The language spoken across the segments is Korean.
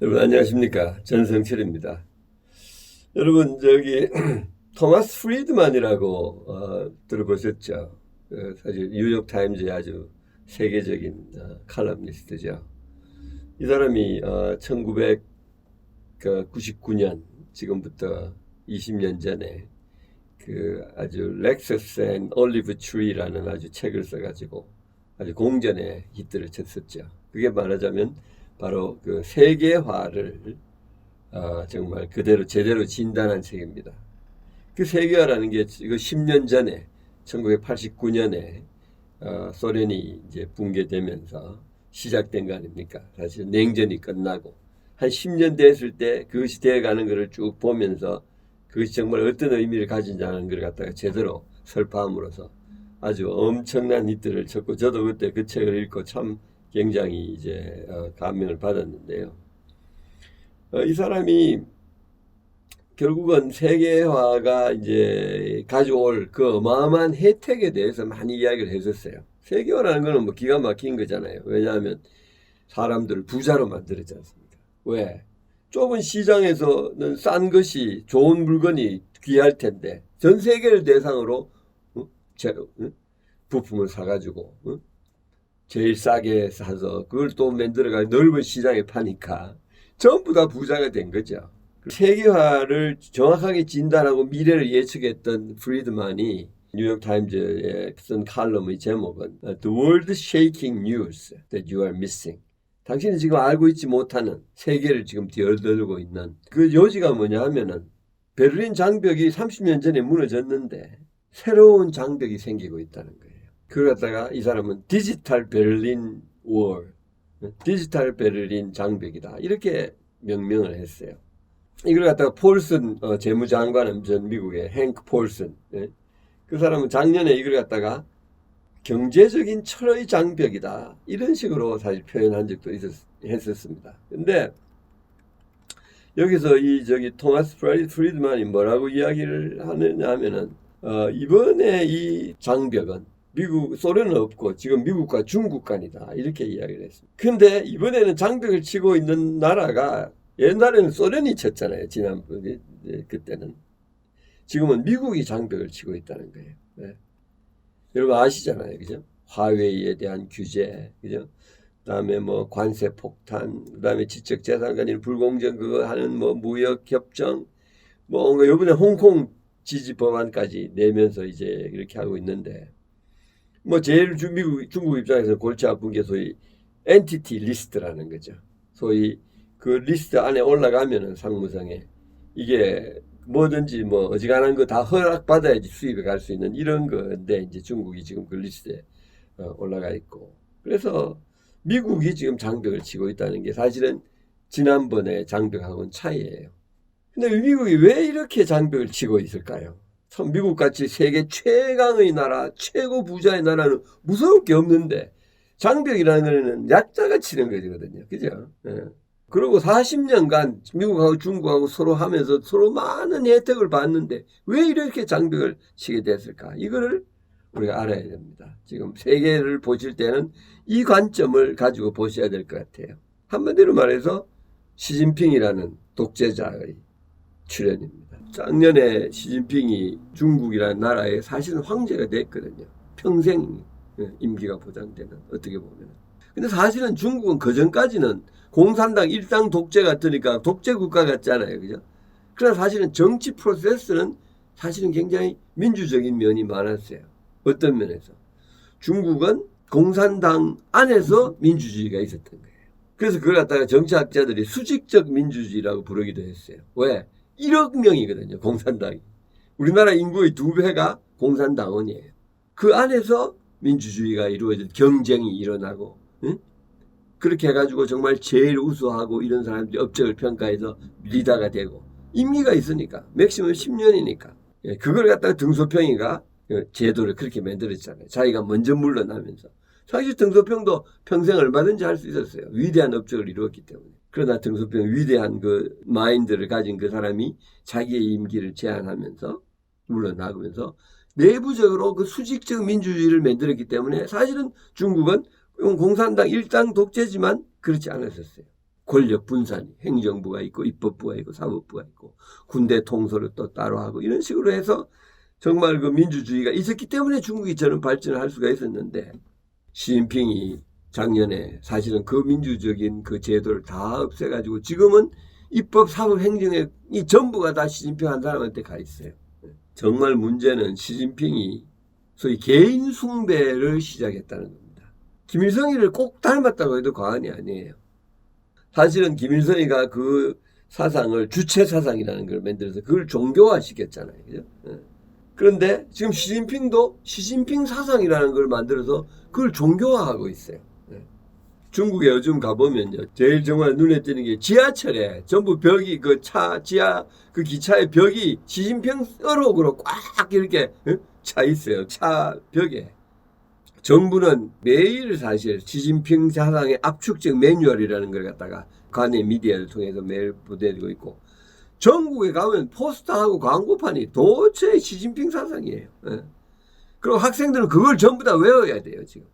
여러분 안녕하십니까? 전성철입니다. 여러분 토마스 프리드만이라고 들어보셨죠? 사실 뉴욕 타임즈의 아주 세계적인 칼럼니스트죠. 이 사람이 1999년 지금부터 20년 전에 그 아주 렉서스 앤 올리브 트리라는 아주 책을 써가지고 아주 공전의 히트를 쳤었죠. 그게 말하자면 바로 그 세계화를 정말 그대로 제대로 진단한 책입니다. 그 세계화라는 게 이거 10년 전에 1989년에 소련이 이제 붕괴되면서 시작된 거 아닙니까? 사실 냉전이 끝나고 한 10년 됐을 때 그것이 되어가는 것을 쭉 보면서 그것이 정말 어떤 의미를 가진다는 걸 갖다가 제대로 설파함으로써 아주 엄청난 히트를 쳤고 저도 그때 그 책을 읽고 참 굉장히 이제 감명을 받았는데요. 이 사람이 결국은 세계화가 이제 가져올 그 어마어마한 혜택에 대해서 많이 이야기를 했었어요. 세계화라는 거는 뭐 기가 막힌 거잖아요. 왜냐하면 사람들을 부자로 만들었지 않습니까? 왜? 좁은 시장에서는 싼 것이 좋은 물건이 귀할 텐데 전 세계를 대상으로 부품을 사가지고 제일 싸게 사서 그걸 또 만들어가 넓은 시장에 파니까 전부 다 부자가 된 거죠. 세계화를 정확하게 진단하고 미래를 예측했던 프리드만이 뉴욕 타임즈에 쓴 칼럼의 제목은 The World Shaking News That You Are Missing. 당신이 지금 알고 있지 못하는 세계를 지금 뒤흔들고 있는 그 요지가 뭐냐 하면은 베를린 장벽이 30년 전에 무너졌는데 새로운 장벽이 생기고 있다는 거예요. 그걸 갖다가 이 사람은 디지털 베를린 월, 디지털 베를린 장벽이다. 이렇게 명명을 했어요. 이걸 갖다가 폴슨 재무장관은 전 미국의 행크 폴슨, 그 사람은 작년에 이걸 갖다가 경제적인 철의 장벽이다. 이런 식으로 사실 표현한 적도 했었습니다. 근데 여기서 토마스 프리드만이 뭐라고 이야기를 하느냐 하면은 이번에 이 장벽은 소련은 없고 지금 미국과 중국 간이다. 이렇게 이야기를 했습니다. 근데 이번에는 장벽을 치고 있는 나라가 옛날에는 소련이 쳤잖아요. 지난번에 그때는. 지금은 미국이 장벽을 치고 있다는 거예요. 네. 여러분 아시잖아요. 그죠? 화웨이에 대한 규제, 그죠? 그다음에 뭐 관세 폭탄, 그다음에 지적 재산 관리 불공정 그거 하는 뭐 무역 협정, 뭐 이번에 홍콩 지지 법안까지 내면서 이제 이렇게 하고 있는데 뭐 제일 중국 입장에서 골치 아픈 게 소위 엔티티 리스트라는 거죠. 소위 그 리스트 안에 올라가면은 상무성에 이게 뭐든지 뭐 어지간한 거 다 허락받아야지 수입에 갈 수 있는 이런 건데 이제 중국이 지금 그 리스트에 올라가 있고 그래서 미국이 지금 장벽을 치고 있다는 게 사실은 지난번에 장벽하고는 차이예요. 근데 미국이 왜 이렇게 장벽을 치고 있을까요? 참 미국같이 세계 최강의 나라, 최고 부자의 나라는 무서울 게 없는데 장벽이라는 거는 약자가 치는 거거든요. 그죠? 예. 그리고 40년간 미국하고 중국하고 서로 하면서 서로 많은 혜택을 받는데 왜 이렇게 장벽을 치게 됐을까? 이거를 우리가 알아야 됩니다. 지금 세계를 보실 때는 이 관점을 가지고 보셔야 될 것 같아요. 한마디로 말해서 시진핑이라는 독재자의 출현입니다. 작년에 시진핑이 중국이라는 나라에 사실은 황제가 됐거든요. 평생 임기가 보장되는 어떻게 보면. 근데 사실은 중국은 그전까지는 공산당 일당 독재 같으니까 독재 국가 같잖아요. 그죠? 그러나 사실은 정치 프로세스는 사실은 굉장히 민주적인 면이 많았어요. 어떤 면에서. 중국은 공산당 안에서 민주주의가 있었던 거예요. 그래서 그걸 갖다가 정치학자들이 수직적 민주주의라고 부르기도 했어요. 왜? 1억 명이거든요. 공산당이. 우리나라 인구의 2배가 공산당원이에요. 그 안에서 민주주의가 이루어진 경쟁이 일어나고 응? 그렇게 해가지고 정말 제일 우수하고 이런 사람들이 업적을 평가해서 리더가 되고 임기가 있으니까 맥시멈 10년이니까 그걸 갖다가 등소평이가 제도를 그렇게 만들었잖아요. 자기가 먼저 물러나면서 사실 등소평도 평생 얼마든지 할 수 있었어요. 위대한 업적을 이루었기 때문에. 그러나 등소평 위대한 그 마인드를 가진 그 사람이 자기의 임기를 제한하면서 물러나면서 내부적으로 그 수직적 민주주의를 만들었기 때문에 사실은 중국은 공산당 일당 독재지만 그렇지 않았었어요. 권력 분산이 행정부가 있고 입법부가 있고 사법부가 있고 군대 통솔을 또 따로 하고 이런 식으로 해서 정말 그 민주주의가 있었기 때문에 중국이 저는 발전을 할 수가 있었는데 시진핑이 작년에 사실은 그 민주적인 그 제도를 다 없애가지고 지금은 입법, 사법, 행정이 전부가 다 시진핑 한 사람한테 가 있어요. 정말 문제는 시진핑이 소위 개인 숭배를 시작했다는 겁니다. 김일성이를 꼭 닮았다고 해도 과언이 아니에요. 사실은 김일성이가 그 사상을 주체 사상이라는 걸 만들어서 그걸 종교화시켰잖아요. 그죠? 그런데 지금 시진핑도 시진핑 사상이라는 걸 만들어서 그걸 종교화하고 있어요. 중국에 요즘 가보면요. 제일 정말 눈에 띄는 게 지하철에 전부 벽이 지하 기차의 벽이 시진핑 어록으로 꽉 이렇게 차 있어요. 차 벽에. 정부는 매일 사실 시진핑 사상의 압축적 매뉴얼이라는 걸 갖다가 관내 미디어를 통해서 매일 보내고 있고 전국에 가면 포스터하고 광고판이 도대체 시진핑 사상이에요. 그리고 학생들은 그걸 전부 다 외워야 돼요, 지금.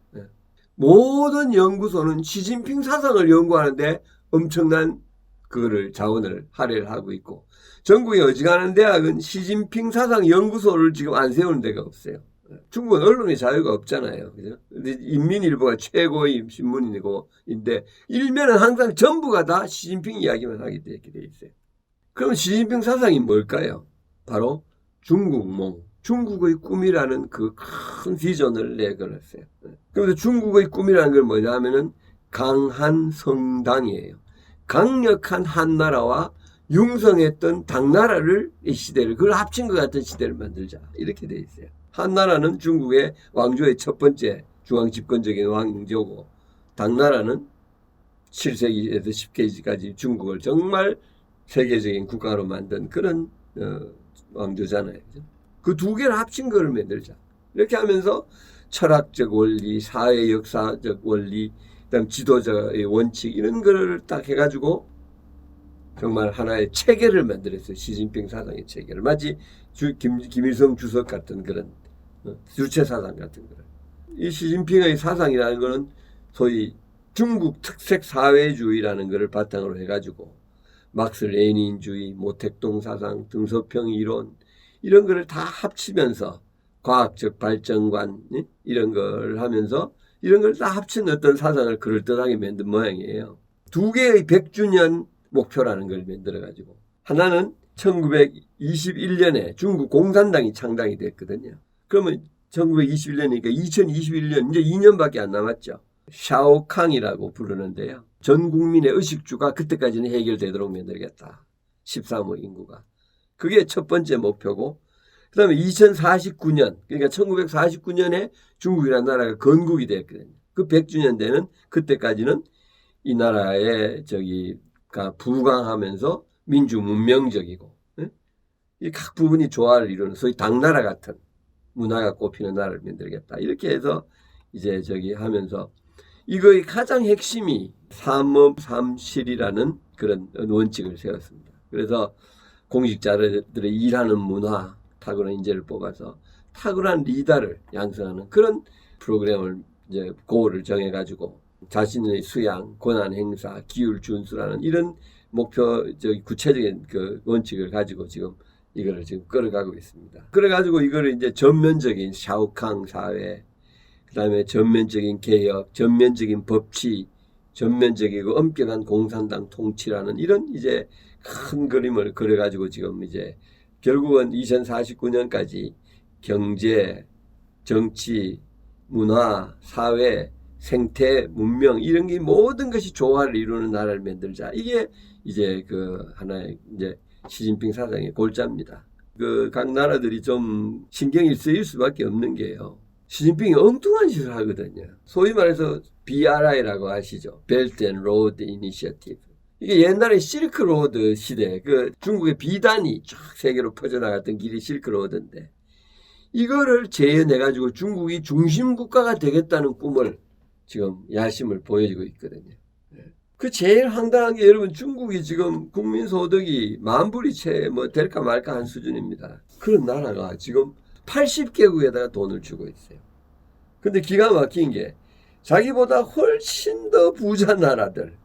모든 연구소는 시진핑 사상을 연구하는데 엄청난 그거를 자원을 할애를 하고 있고 전국에 어지간한 대학은 시진핑 사상 연구소를 지금 안 세우는 데가 없어요. 중국은 언론의 자유가 없잖아요. 그죠? 인민일보가 최고의 신문인데 일면은 항상 전부가 다 시진핑 이야기만 하게 돼 있어요. 그럼 시진핑 사상이 뭘까요? 바로 중국몽, 중국의 꿈이라는 그 큰 비전을 내걸었어요. 그런데 중국의 꿈이라는 걸 뭐냐 하면은 강한 성당이에요. 강력한 한나라와 융성했던 당나라를 이 시대를 그걸 합친 것 같은 시대를 만들자 이렇게 돼 있어요. 한나라는 중국의 왕조의 첫 번째 중앙 집권적인 왕조고 당나라는 7세기에서 10세기까지 중국을 정말 세계적인 국가로 만든 그런 왕조잖아요. 그 두 개를 합친 거를 만들자. 이렇게 하면서 철학적 원리, 사회 역사적 원리, 그다음 지도자의 원칙 이런 거를 딱 해가지고 정말 하나의 체계를 만들었어요. 시진핑 사상의 체계를. 마치 김일성 주석 같은 그런 주체 사상 같은 거를. 이 시진핑의 사상이라는 거는 소위 중국 특색 사회주의라는 거를 바탕으로 해가지고 막스 레닌주의, 모택동 사상, 등소평 이론 이런 거를 다 합치면서 과학적 발전관 이런 걸 하면서 이런 걸 다 합친 어떤 사상을 그럴듯하게 만든 모양이에요. 두 개의 100주년 목표라는 걸 만들어가지고 하나는 1921년에 중국 공산당이 창당이 됐거든요. 그러면 1921년이니까 2021년 이제 2년밖에 안 남았죠. 샤오캉이라고 부르는데요. 전 국민의 의식주가 그때까지는 해결되도록 만들겠다. 13억 인구가. 그게 첫 번째 목표고 그 다음에 2049년 그러니까 1949년에 중국이라는 나라가 건국이 됐거든요. 그 100주년 되는 그때까지는 이 나라의 부강하면서 민주 문명적이고 이 각 부분이 조화를 이루는 소위 당나라 같은 문화가 꼽히는 나라를 만들겠다. 이렇게 해서 이제 하면서 이거의 가장 핵심이 삼업삼실이라는 그런 원칙을 세웠습니다. 그래서 공직자들의 일하는 문화, 탁월한 인재를 뽑아서 탁월한 리더를 양성하는 그런 프로그램을 이제 고를 정해가지고 자신의 수양, 권한 행사, 기율 준수라는 이런 목표, 구체적인 그 원칙을 가지고 지금 이거를 지금 끌어가고 있습니다. 그래가지고 이거를 이제 전면적인 샤오캉 사회, 그 다음에 전면적인 개혁, 전면적인 법치, 전면적이고 엄격한 공산당 통치라는 이런 이제 큰 그림을 그려가지고 지금 이제 결국은 2049년까지 경제, 정치, 문화, 사회, 생태, 문명 이런 게 모든 것이 조화를 이루는 나라를 만들자. 이게 이제 그 하나의 이제 시진핑 사상의 골자입니다. 그 각 나라들이 좀 신경이 쓰일 수밖에 없는 게요. 시진핑이 엉뚱한 짓을 하거든요. 소위 말해서 BRI라고 아시죠? Belt and Road Initiative. 이게 옛날에 실크로드 시대, 그 중국의 비단이 쫙 세계로 퍼져나갔던 길이 실크로드인데 이거를 재현해가지고 중국이 중심 국가가 되겠다는 꿈을 지금 야심을 보여주고 있거든요. 그 제일 황당한 게 여러분 중국이 지금 국민 소득이 만불이 채 될까 말까 한 수준입니다. 그런 나라가 지금 80개국에다가 돈을 주고 있어요. 근데 기가 막힌 게 자기보다 훨씬 더 부자 나라들,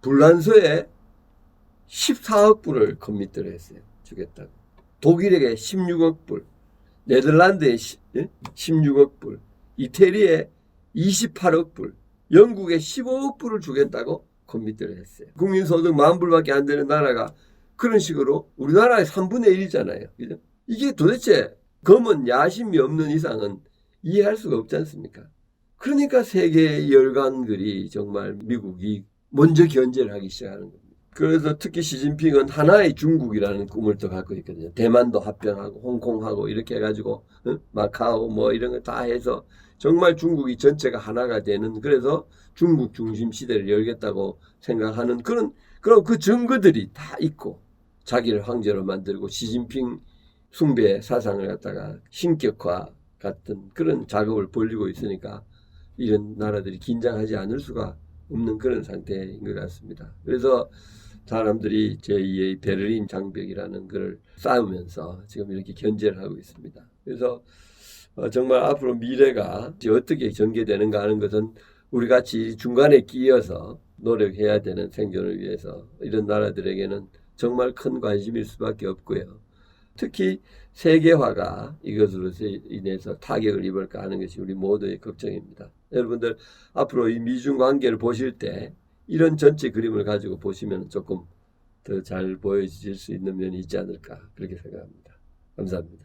불란서에 14억 불을 커밋을 했어요. 주겠다고. 독일에게 16억 불, 네덜란드에 16억 불, 이태리에 28억 불, 영국에 15억 불을 주겠다고 커밋을 했어요. 국민소득 10,000불밖에 안 되는 나라가 그런 식으로 우리나라의 3분의 1이잖아요. 그죠? 이게 도대체 검은 야심이 없는 이상은 이해할 수가 없지 않습니까? 그러니까 세계 열강들이 정말 미국이 먼저 견제를 하기 시작하는 겁니다. 그래서 특히 시진핑은 하나의 중국이라는 꿈을 또 갖고 있거든요. 대만도 합병하고 홍콩하고 이렇게 해가지고 마카오 뭐 이런 거 다 해서 정말 중국이 전체가 하나가 되는, 그래서 중국 중심 시대를 열겠다고 생각하는 그런 그 증거들이 다 있고, 자기를 황제로 만들고 시진핑 숭배 사상을 갖다가 신격화 같은 그런 작업을 벌이고 있으니까 이런 나라들이 긴장하지 않을 수가 없는 그런 상태인 것 같습니다. 그래서 사람들이 제2의 베를린 장벽이라는 걸 쌓으면서 지금 이렇게 견제를 하고 있습니다. 그래서 정말 앞으로 미래가 어떻게 전개되는가 하는 것은 우리 같이 중간에 끼어서 노력해야 되는 생존을 위해서 이런 나라들에게는 정말 큰 관심일 수밖에 없고요. 특히 세계화가 이것으로 인해서 타격을 입을까 하는 것이 우리 모두의 걱정입니다. 여러분들 앞으로 이 미중 관계를 보실 때 이런 전체 그림을 가지고 보시면 조금 더 잘 보여질 수 있는 면이 있지 않을까 그렇게 생각합니다. 감사합니다.